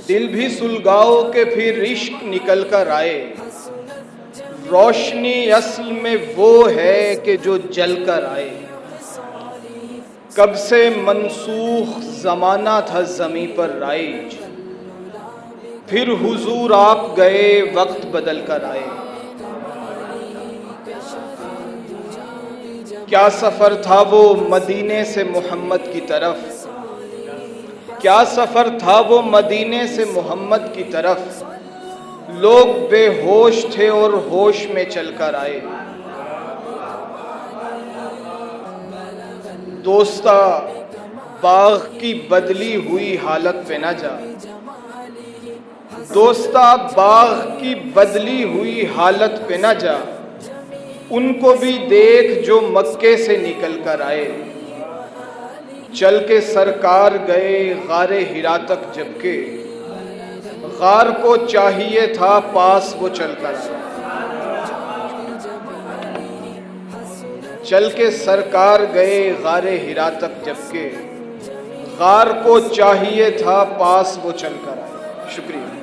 دل بھی سلگاؤ کہ پھر عشق نکل کر آئے، روشنی اصل میں وہ ہے کہ جو جل کر آئے، کب سے منسوخ زمانہ تھا زمیں پر رائج، پھر حضور آپ گئے وقت بدل کر آئے، کیا سفر تھا وہ مدینے سے محمد کی طرف، کیا سفر تھا وہ مدینے سے محمد کی طرف، لوگ بے ہوش تھے اور ہوش میں چل کر آئے، دوستا باغ کی بدلی ہوئی حالت پہ نہ جا، دوستا باغ کی بدلی ہوئی حالت پہ نہ جا، ان کو بھی دیکھ جو مکے سے نکل کر آئے، چل کے سرکار گئے غار حرا تک جبکہ غار کو چاہیے تھا پاس وہ چل کر آئے، چل کے سرکار گئے غار حرا تک جبکہ غار کو چاہیے تھا پاس وہ چل کر آئے۔ شکریہ۔